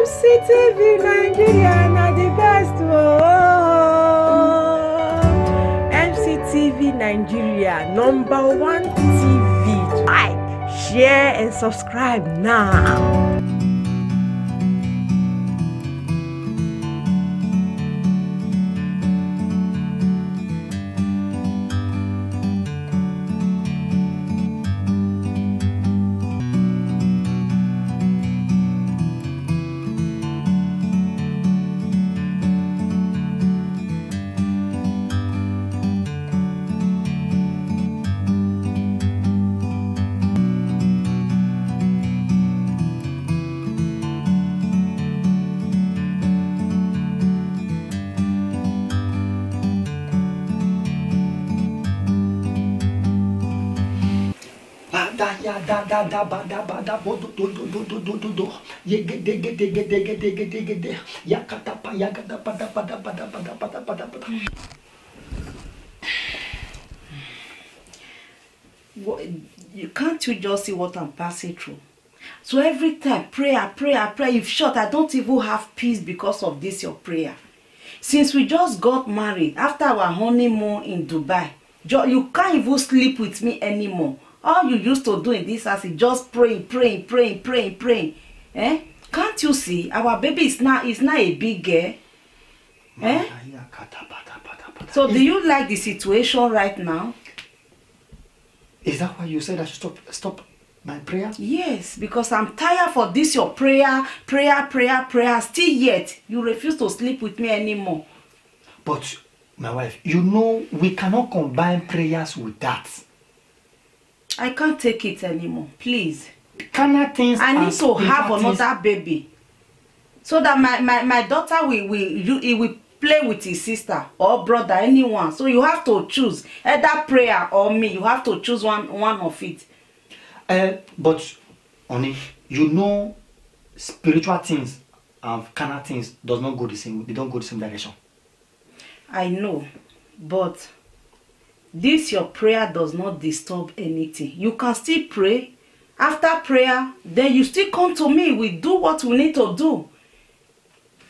MCTV Nigeria na the best. MCTV Nigeria, #1 TV. Like, share, and subscribe now. Can't you just see what I'm passing through? So every time, prayer. If short, I don't even have peace because of this your prayer. Since we just got married, after our honeymoon in Dubai, you can't even sleep with me anymore. All you used to do in this house is just praying. Eh? Can't you see? Our baby is not a big girl. Eh? So do you like the situation right now? Is that why you said I should stop my prayer? Yes, because I'm tired for this your prayer. Still yet, you refuse to sleep with me anymore. But, my wife, you know we cannot combine prayers with that. I can't take it anymore, please. Things I need to have another baby. So that my daughter will play with his sister or brother, anyone. So you have to choose either prayer or me. You have to choose one of it. But, honey, you know spiritual things and carnal things does not go the same. They don't go the same direction. I know, but this your prayer does not disturb anything. You can still pray. After prayer, then you still come to me. We do what we need to do.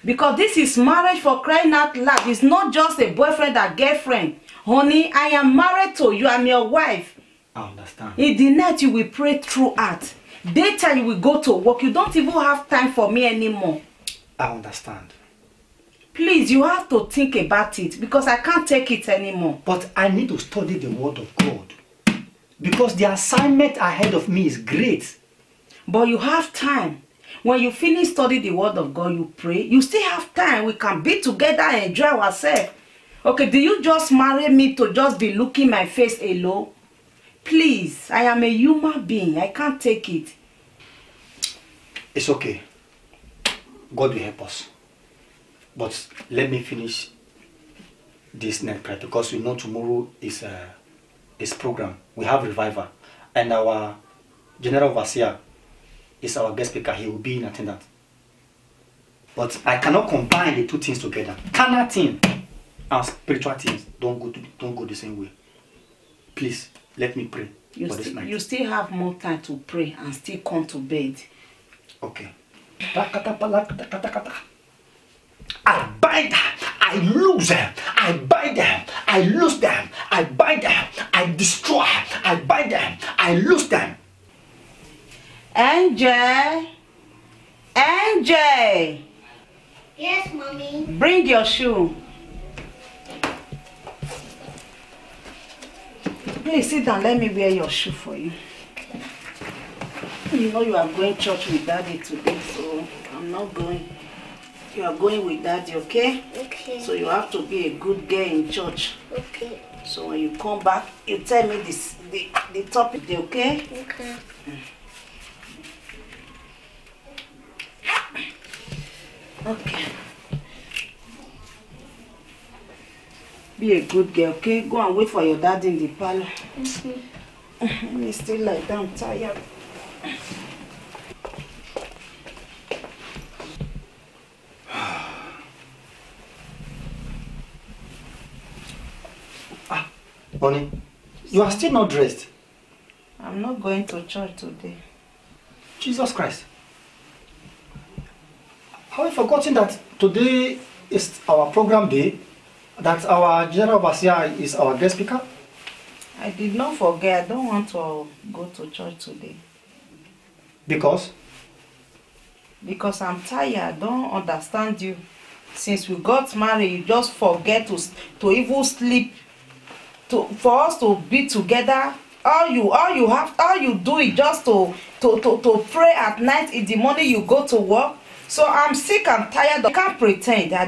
Because this is marriage, for crying out loud. It's not just a boyfriend or girlfriend. Honey, I am married to you. I'm your wife. I understand. In the night, you will pray throughout. Daytime, you will go to work. You don't even have time for me anymore. I understand. Please, you have to think about it. Because I can't take it anymore. But I need to study the word of God. Because the assignment ahead of me is great. But you have time. When you finish studying the word of God, you pray. You still have time. We can be together and enjoy ourselves. Okay, do you just marry me to just be looking my face alone? Please, I am a human being. I can't take it. It's okay. God will help us. But let me finish this night prayer because we know tomorrow is program. We have revival. And our general overseer is our guest speaker. He will be in attendance. But I cannot combine the two things together. Carnal thing and spiritual things don't go the same way. Please, let me pray for this night. You still have more time to pray and still come to bed. Okay. I bind them, I lose them, I bind them, I lose them, I bind them, I destroy, I bind them, I lose them. Angel! Yes, mommy. Bring your shoe. Please sit down, let me wear your shoe for you. You know you are going to church with daddy today, so I'm not going. You are going with daddy, okay? Okay. So you have to be a good girl in church. Okay. So when you come back, you tell me the topic, okay? Okay. Okay. Be a good girl, okay? Go and wait for your daddy in the parlor. Let me still lie down, tired. Honey, you are still not dressed. I'm not going to church today. Jesus Christ. Have you forgotten that today is our program day? That our general overseer is our guest speaker? I did not forget. I don't want to go to church today. Because? Because I'm tired. I don't understand you. Since we got married, you just forget to even sleep. For us to be together, all you do is just to pray at night. In the morning you go to work. So I'm sick and tired. I can't pretend. I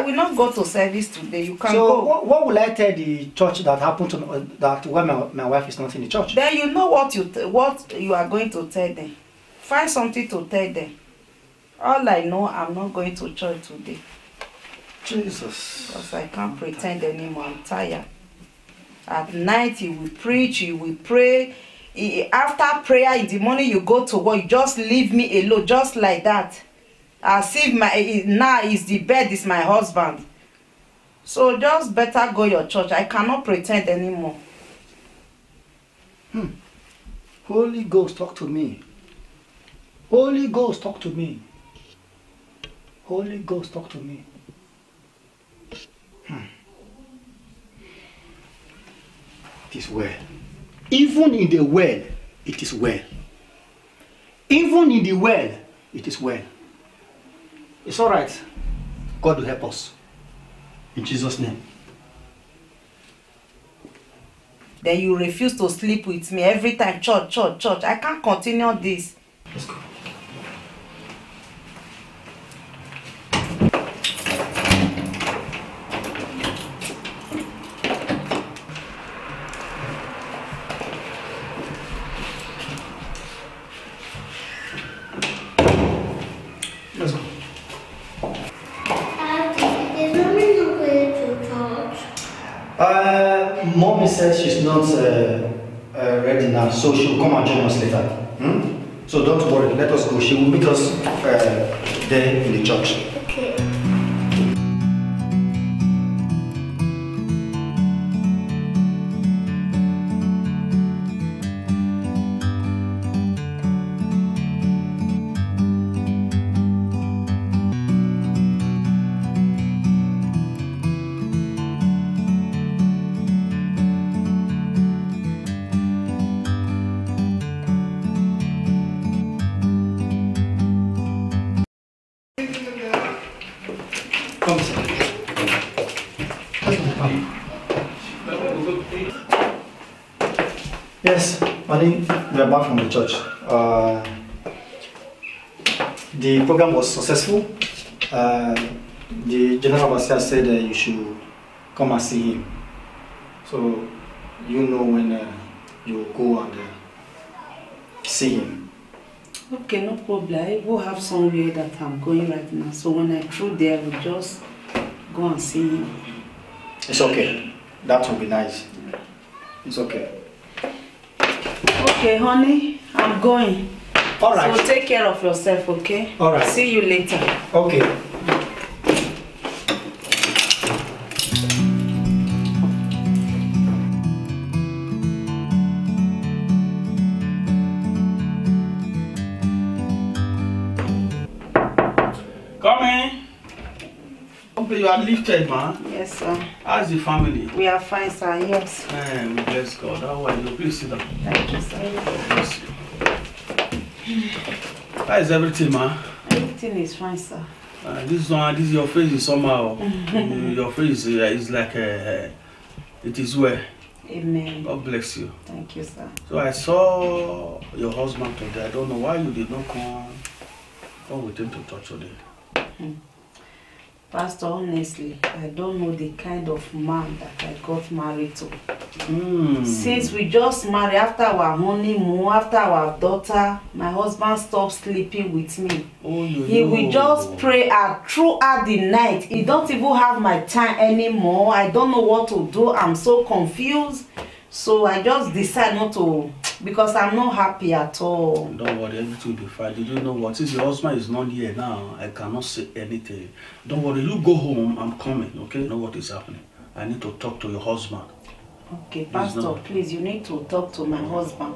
will not go to service today. You can go. So what will I tell the church that happened to me, that when my wife is not in the church? Then you know what you are going to tell them. Find something to tell them. All I know, I'm not going to church today. Jesus. Because I can't pretend anymore. I'm tired. At night you will preach, you will pray. After prayer in the morning you go to work. You just leave me alone, just like that. As if now is the bed is my husband. So just better go your church. I cannot pretend anymore. Holy Ghost, talk to me. Holy Ghost, talk to me. Holy Ghost, talk to me. It is well. Even in the well, it is well. Even in the well, it is well. It's all right. God will help us. In Jesus' name. Then you refuse to sleep with me every time. Church. I can't continue this. Let's go. Let's go. Is mommy not going to church? Mommy says she's not ready now, so she'll come and join us later. So don't worry, let us go. She will meet us there in the church. Okay. Come, sir. Yes, honey, we are back from the church. The program was successful. The general overseer said you should come and see him. So you know when you go and see him. Okay, no problem. I will have somewhere that I'm going right now. So when I through there, I will just go and see him. It's okay. That will be nice. It's okay. Okay, honey, I'm going. All right. So take care of yourself, okay? All right. See you later. Okay. Come in. You are lifted, man. Yes, sir. How's the family? We are fine, sir. Yes. Man, we bless God. How are you? Please sit down. Thank you, sir. God bless you. How is everything, man? Everything is fine, sir. This your face is somehow. Your face is like it is well. Amen. God bless you. Thank you, sir. So I saw your husband today. I don't know why you did not come with him to church today. Pastor, honestly, I don't know the kind of man that I got married to. Since we just married, after our honeymoon, after our daughter, my husband stopped sleeping with me. He will just pray throughout the night. He don't even have my time anymore. I don't know what to do. I'm so confused. So I just decided not to, because I'm not happy at all. Don't worry, everything will be fine. Did you know what? Since your husband is not here now, I cannot say anything. Don't worry, you go home, I'm coming, okay? You know what is happening. I need to talk to your husband. Okay, Pastor, please, you need to talk to my husband.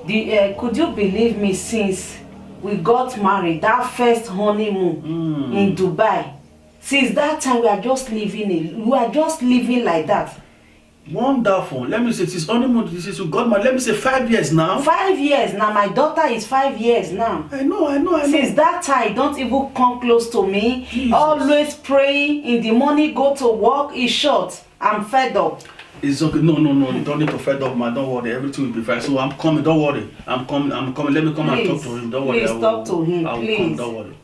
Could you believe me, since we got married, that first honeymoon in Dubai. Since that time, we are just living like that. Wonderful. Let me say, this honeymoon, this is you got married. Let me say 5 years now. 5 years now. My daughter is 5 years now. I know. Since that time, don't even come close to me. Jesus. Always praying in the morning, go to work. It's short. I'm fed up. It's okay. No. You don't need to fed up, man. Don't worry. Everything will be fine. So I'm coming. Don't worry. I'm coming. Let me come and talk to him. Don't worry. Please talk to him. I will Please. come. Don't worry.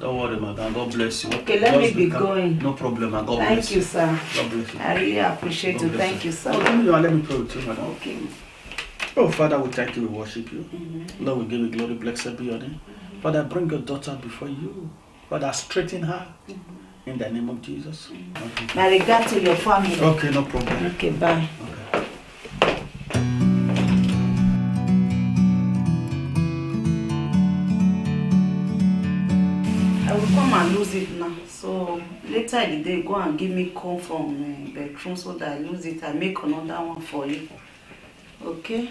Don't worry, madam. God bless you. Okay, let me be going. No problem, man. God bless Thank you, sir. God bless you. I really appreciate you. Thank you, sir. Let me pray with you, madam. Okay. Oh, Father, we thank you. We worship you. Lord, we give you glory. Blessed be your name. Father, bring your daughter before you. Father, straighten her in the name of Jesus. Okay. My regard to your family. Okay, no problem. Okay, bye. Okay. I will come and lose it now. So later in the day, go and give me call from bedroom so that I lose it. I make another one for you. Okay?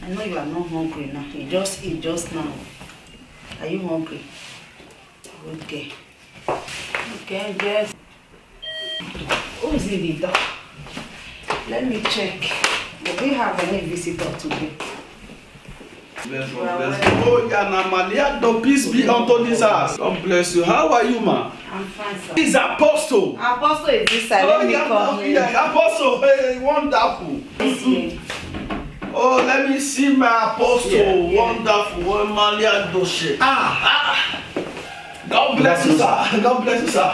I know you are not hungry now. You just eat just now. Are you hungry? Okay. Okay, yes. Who's in the door? Let me check. Do we have any visitor today? Bless you. Oh, Yana Malia, the peace be unto this house. God bless you. How are you, ma? I'm fine, sir. He's Apostle. Apostle is this side. Let me call him. Yeah, Apostle. Hey, wonderful. Oh, let me see my Apostle. Yeah. Wonderful. Malia Doshe. God bless you, sir. God bless you, sir.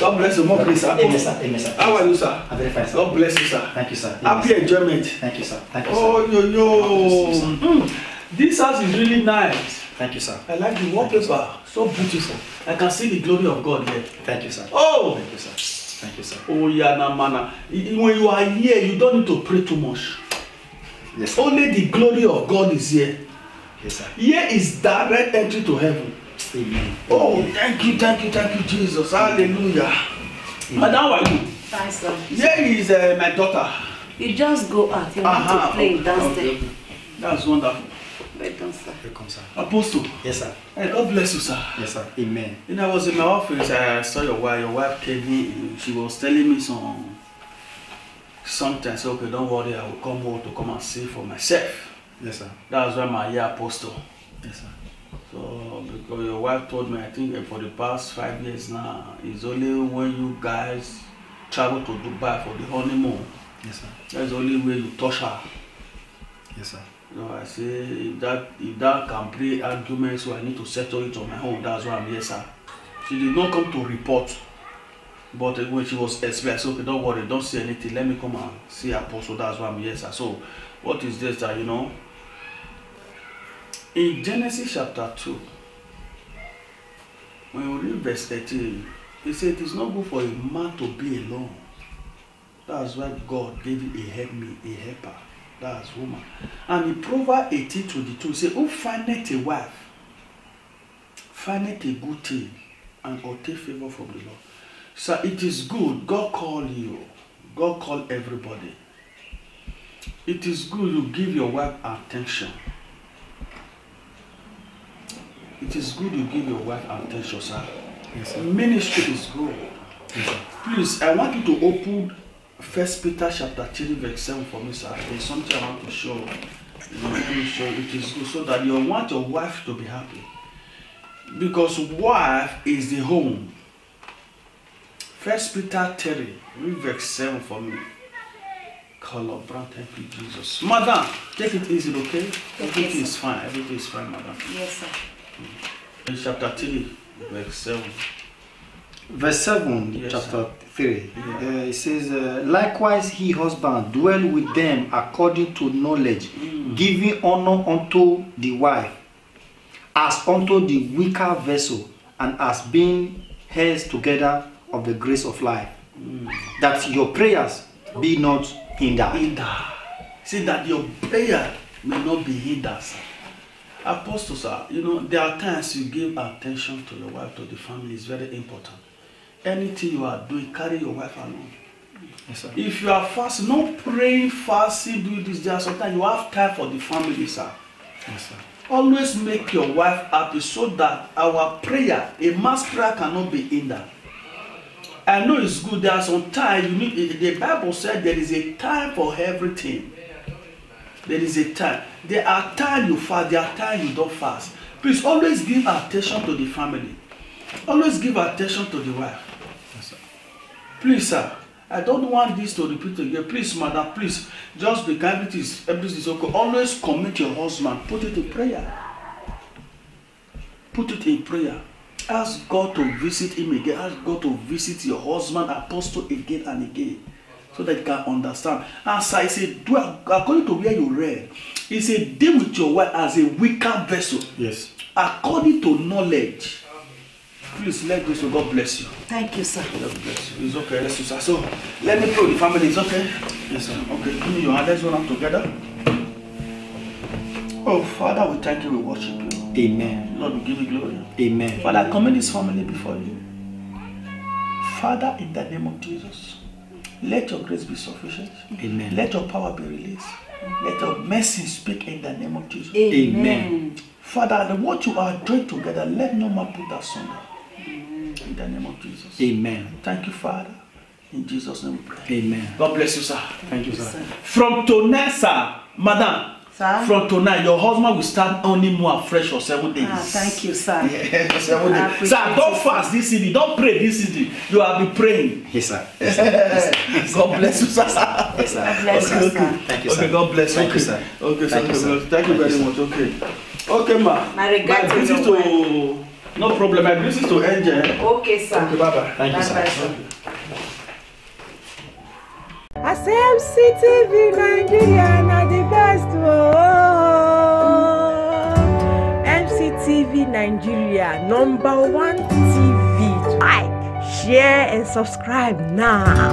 God bless you. More grace, sir. Amen, sir. Amen, sir. How are you, sir? I'm very fine, sir. God bless you, sir. Thank you, sir. Happy enjoyment. Thank you, sir. Thank you, sir. Oh, yo. God bless you, sir. This house is really nice. Thank you, sir. I like the wallpaper. So beautiful. I can see the glory of God here. Thank you, sir. Oh! Thank you, sir. Thank you, sir. Oh, yeah, na mana. When you are here, you don't need to pray too much. Yes, sir. Only the glory of God is here. Yes, sir. Here is direct entry to heaven. Amen. Oh, thank you, Jesus. Hallelujah. Madam, how are you? Fine, sir. Here is my daughter. You just go out. You want to play downstairs. Okay. That's wonderful. Welcome, sir. Welcome, sir. Apostle. Yes, sir. Hey, God bless you, sir. Yes, sir. Amen. You know, I was in my office. I saw your wife. Your wife came in. She was telling me something. I said, okay, don't worry. I will come home to come and see for myself. Yes, sir. That's why my year Apostle. Yes, sir. So, because your wife told me, I think for the past 5 years now, it's only when you guys travel to Dubai for the honeymoon. Yes, sir. That's the only way you touch her. Yes, sir. So I say, if that can play argument, so I need to settle it on my own. That's why I'm here, sir. She did not come to report, but when she was explained, I said, okay, don't worry, don't say anything. Let me come and see Apostle. That's why I'm here, sir. So, what is this, sir? You know, in Genesis chapter 2, when we read verse 13, he said, it is not good for a man to be alone. That's why God gave you a helper. That's woman. And in Proverbs 18:22, he said, who findeth a wife, findeth a good thing, and obtain favor from the Lord. So it is good. God called you. God called everybody. It is good you give your wife attention. It is good you give your wife attention, sir. Yes, sir. Ministry is good. Yes, sir. Please, I want you to open 1 Peter chapter 3 verse 7 for me, sir. There's something I want to show. Let me show it is good so that you want your wife to be happy. Because wife is the home. 1 Peter 3, read verse 7 for me. Color brown, thank you, Jesus. Madam, take it easy, okay? Everything is fine. Everything is fine, madam. Yes, sir. Chapter 3, verse 7. Verse 7, Yes, chapter sir. 3. Yeah. It says, likewise he husband dwell with them according to knowledge, giving honor unto the wife, as unto the weaker vessel, and as being heirs together of the grace of life, that your prayers be not hindered. See that your prayer may not be hindered, sir. Apostle, sir, you know, there are times you give attention to your wife, to the family. Is very important. Anything you are doing, carry your wife along. Yes, sir. If you are fasting, not praying, fasting, do this, there. Sometimes you have time for the family, sir. Yes, sir. Always make your wife happy so that our prayer, a mass prayer, cannot be hindered. I know it's good. There are some time you need. The Bible said there is a time for everything. There is a time. There are times you fast. There are times you don't fast. Please always give attention to the family. Always give attention to the wife. Yes, sir. Please, sir. I don't want this to repeat again. Please, madam, please. Just be kind. Everything is okay. Always commit your husband. Put it in prayer. Put it in prayer. Ask God to visit him again. Ask God to visit your husband, apostle, again and again. So that you can understand. As I said, according to where you read, he said, deal with your wife as a weaker vessel. Yes. According to knowledge. Please let this, so God bless you. Thank you, sir. God bless you. It's okay, let's do that. So let me pray with the family. It's okay? Yes, sir. Okay, give me your hand. Let's go now together. Oh, Father, we thank you, we worship you. Amen. Lord, we give you glory. Amen. Father, I commend this family before you. Father, in the name of Jesus, let your grace be sufficient. Amen. Let your power be released. Let your mercy speak in the name of Jesus. Amen. Father, what you are doing together, let no man put asunder. In the name of Jesus. Amen. Thank you, Father. In Jesus' name we pray. Amen. God bless you, sir. Thank you, sir. From tonight, sir, madam. Sir? From tonight, your husband will start only more afresh for 7 days. Thank you, sir. Yeah, 7 days. Sir, don't fast this evening. Don't pray this evening. You have been praying. Yes, sir. Yes, sir. Yes, sir. God bless you, sir. Yes, sir. God bless you, sir. Thank you, sir. Okay, God bless you. Thank you, sir. Okay, Thank you, sir. Thank you very much. Okay. Okay, ma. My regards to greetings your to... No problem. My greetings to Angel. Okay, sir. Okay, bye-bye. Thank you, Bye-bye, sir. As MCTV Nigeria na the best. MCTV Nigeria, #1 TV. Like, share and subscribe now.